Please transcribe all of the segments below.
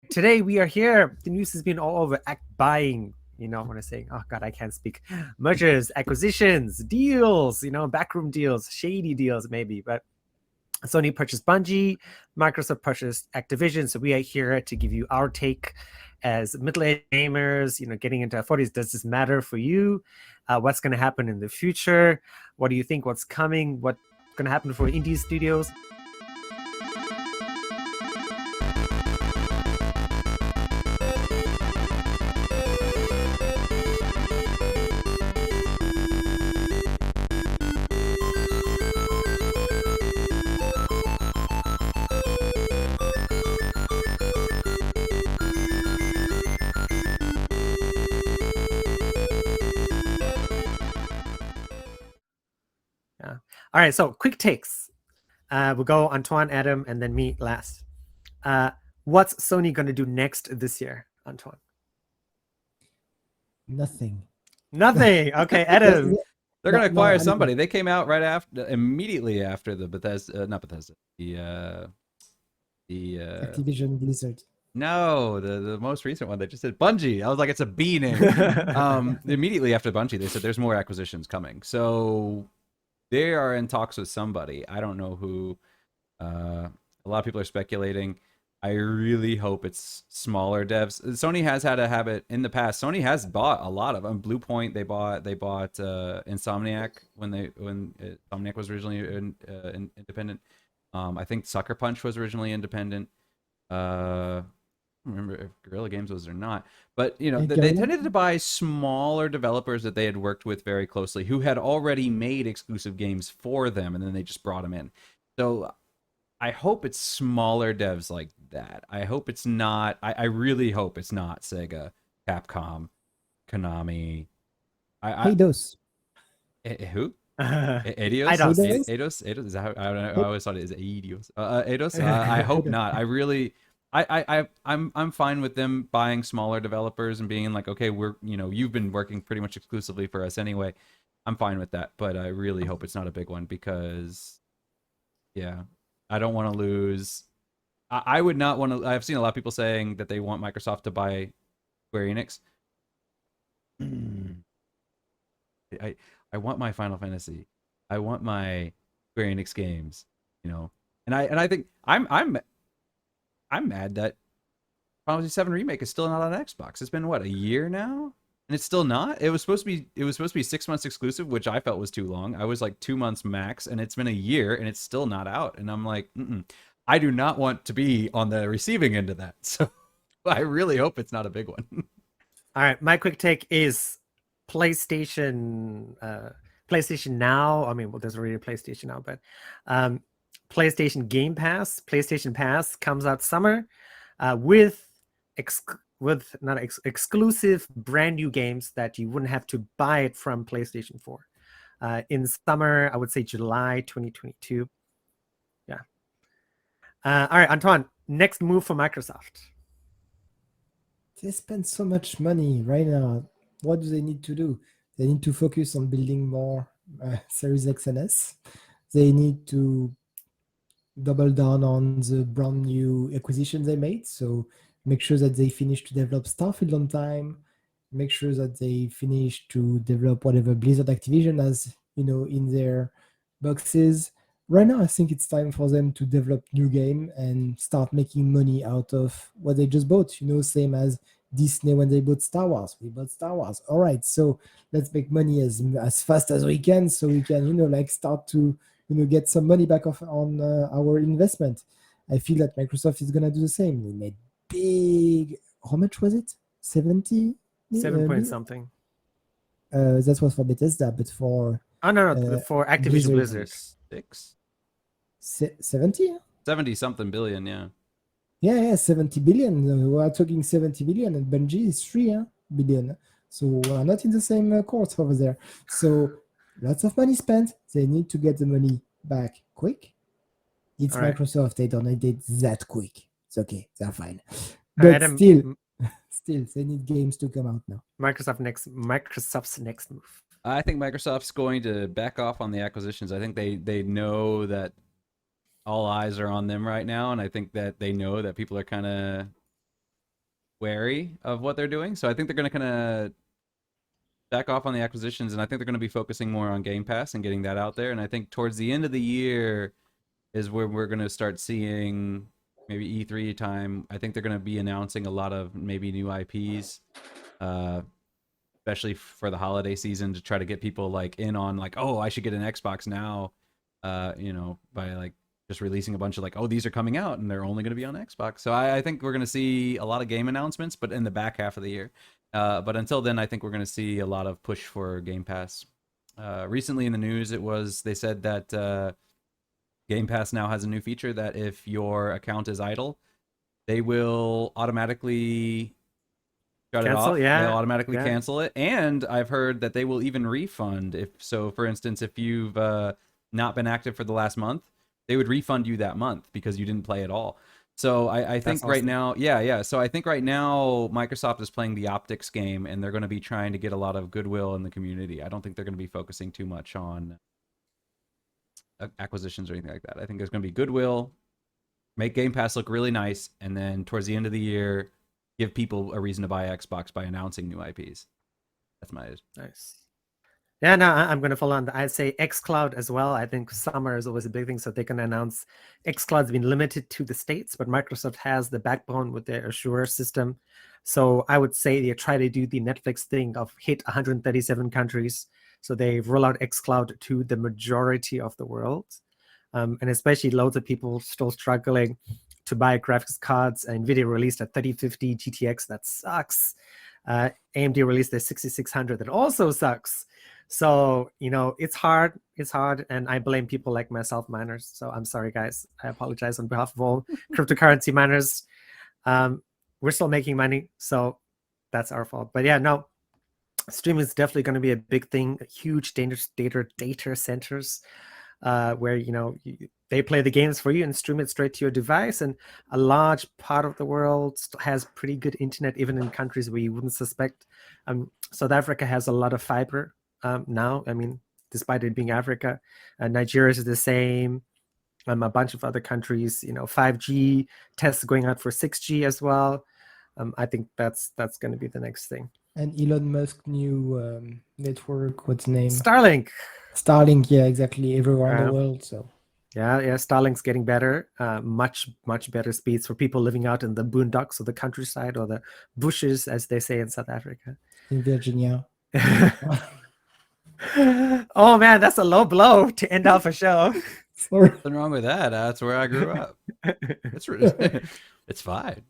today we are here. The news has been all over buying. When I say, oh God, I can't speak. Mergers, acquisitions, deals. Backroom deals, shady deals, maybe. But Sony purchased Bungie, Microsoft purchased Activision. So we are here to give you our take as middle-aged gamers, getting into our 40s. Does this matter for you? What's going to happen in the future? What do you think? What's coming? What's going to happen for indie studios? Yeah. All right. So quick takes. We'll go Antoine, Adam, and then me last. What's Sony going to do next this year, Antoine? Nothing. Nothing. Okay, Adam. They're going to acquire I mean, somebody. They came out immediately after the not Bethesda, Activision Blizzard. No, the most recent one. They just said Bungie. I was like, it's a B name. Immediately after Bungie, they said there's more acquisitions coming. So they are in talks with somebody. I don't know who. A lot of people are speculating. I really hope it's smaller devs. Sony has had a habit in the past. Sony has bought a lot of them. Blue Point, they bought Insomniac when Insomniac was originally independent. I think Sucker Punch was originally independent. I don't remember if Guerrilla Games was or not, but they tended to buy smaller developers that they had worked with very closely, who had already made exclusive games for them, and then they just brought them in. So I hope it's smaller devs like that. I hope it's not. I really hope it's not Sega, Capcom, Konami. Eidos. Who? Eidos? Eidos? Is that how, I always thought it is Eidos. Eidos? I hope not. I really. I'm fine with them buying smaller developers and being like, okay, you've been working pretty much exclusively for us anyway. I'm fine with that, but I really hope it's not a big one because, yeah, I don't want to lose. I would not want to. I've seen a lot of people saying that they want Microsoft to buy Square Enix. I want my Final Fantasy. I want my Square Enix games. And I think I'm mad that Final Fantasy VII Remake is still not on Xbox. It's been what, a year now, and it's still not. It was supposed to be 6 months exclusive, which I felt was too long. I was like 2 months max, and it's been a year, and it's still not out. And I'm like, I do not want to be on the receiving end of that. So I really hope it's not a big one. All right, my quick take is PlayStation Now. I mean, well, there's already a PlayStation Now, but PlayStation Game Pass, PlayStation Pass comes out summer with exclusive brand new games that you wouldn't have to buy it from PlayStation 4. In summer, I would say July 2022. Yeah. All right, Antoine, next move for Microsoft. They spend so much money right now. What do they need to do? They need to focus on building more Series X and S. They need to double down on the brand new acquisitions they made. So make sure that they finish to develop Starfield on time. Make sure that they finish to develop whatever Blizzard Activision has, in their boxes. Right now, I think it's time for them to develop new game and start making money out of what they just bought. Same as Disney when they bought Star Wars. We bought Star Wars. All right, so let's make money as fast as we can, so we can, start to get some money back on our investment. I feel that Microsoft is gonna do the same. We made big. How much was it? 70. 7 point something. That was for Bethesda, but for no, for Activision Blizzard. 70? 70 something billion, yeah. Yeah, 70 billion. We are talking 70 billion, and Bungie is 3 billion. So we're not in the same court over there. So lots of money spent. They need to get the money back quick. It's All right. Microsoft. They don't need it that quick. It's okay. They're fine. But still, they need games to come out now. Microsoft's next move. I think Microsoft's going to back off on the acquisitions. I think they know that all eyes are on them right now, and I think that they know that people are kind of wary of what they're doing. So I think they're going to kind of back off on the acquisitions, and I think they're going to be focusing more on Game Pass and getting that out there. And I think towards the end of the year is where we're going to start seeing maybe E3 time. I think they're going to be announcing a lot of maybe new IPs, especially for the holiday season, to try to get people like in on like, oh, I should get an Xbox now, by like just releasing a bunch of like, oh, these are coming out and they're only going to be on Xbox. So I think we're going to see a lot of game announcements, but in the back half of the year. But until then, I think we're going to see a lot of push for Game Pass. Recently in the news, they said that Game Pass now has a new feature that if your account is idle, they will automatically shut it off. Yeah. They'll automatically cancel it. And I've heard that they will even refund. For instance, if you've not been active for the last month, they would refund you that month because you didn't play at all. So I think right now, So I think right now Microsoft is playing the optics game, and they're going to be trying to get a lot of goodwill in the community. I don't think they're going to be focusing too much on acquisitions or anything like that. I think there's going to be goodwill, make Game Pass look really nice, and then towards the end of the year, give people a reason to buy Xbox by announcing new IPs. That's my nice. Yeah, no, I'm going to follow on that. I'd say xCloud as well. I think summer is always a big thing, so they can announce xCloud's been limited to the States, but Microsoft has the backbone with their Azure system. So I would say they try to do the Netflix thing of hit 137 countries. So they roll out xCloud to the majority of the world. And especially loads of people still struggling to buy graphics cards. NVIDIA released a 3050 GTX that sucks. AMD released their 6600 that also sucks. So, it's hard, and I blame people like myself, miners. So I'm sorry, guys. I apologize on behalf of all cryptocurrency miners. We're still making money, so that's our fault. But yeah, no, streaming is definitely going to be a big thing. Huge data centers where, they play the games for you and stream it straight to your device. And a large part of the world has pretty good internet, even in countries where you wouldn't suspect. South Africa has a lot of fiber. Now, despite it being Africa, Nigeria is the same. A bunch of other countries, 5G tests going out for 6G as well. I think that's going to be the next thing. And Elon Musk new network, what's the name? Starlink, yeah, exactly. Everywhere in the world. So yeah, Starlink's getting better, much better speeds for people living out in the boondocks or the countryside or the bushes, as they say in South Africa. In Virginia. Oh man, that's a low blow to end off a show. Nothing wrong with that. That's where I grew up. It's fine.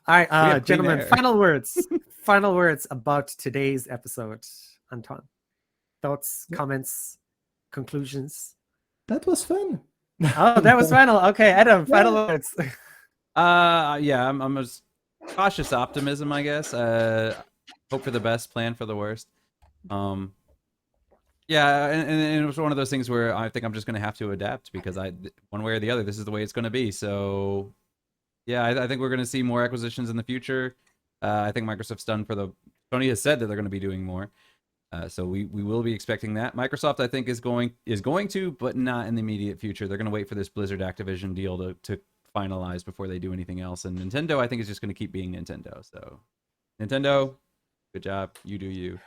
All right, gentlemen, final words about today's episode. Antoine, thoughts, comments, conclusions? That was fun. Oh, that was final. Okay, Adam, final words. I'm a cautious optimism, I guess. Hope for the best, plan for the worst. And it was one of those things where I think I'm just going to have to adapt because one way or the other, this is the way it's going to be. So, yeah, I think we're going to see more acquisitions in the future. I think Microsoft's done Sony has said that they're going to be doing more. So we will be expecting that. Microsoft, I think, is going to, but not in the immediate future. They're going to wait for this Blizzard Activision deal to finalize before they do anything else. And Nintendo, I think, is just going to keep being Nintendo. So, Nintendo, good job. You do you.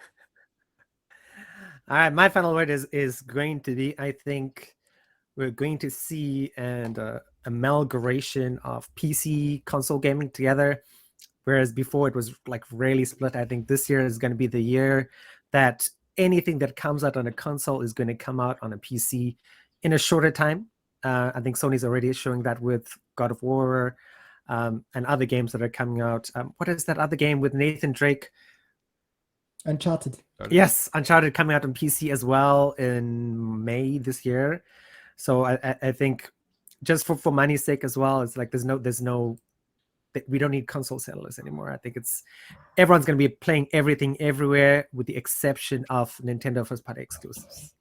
All right, my final word is going to be, I think we're going to see an amalgamation of PC console gaming together, whereas before it was like really split. I think this year is going to be the year that anything that comes out on a console is going to come out on a PC in a shorter time. I think Sony's already showing that with God of War and other games that are coming out. What is that other game with Nathan Drake? Uncharted. Yes, Uncharted coming out on PC as well in May this year. So I think just for money's sake as well, it's like there's no we don't need console sellers anymore. I think everyone's going to be playing everything everywhere with the exception of Nintendo first party exclusives.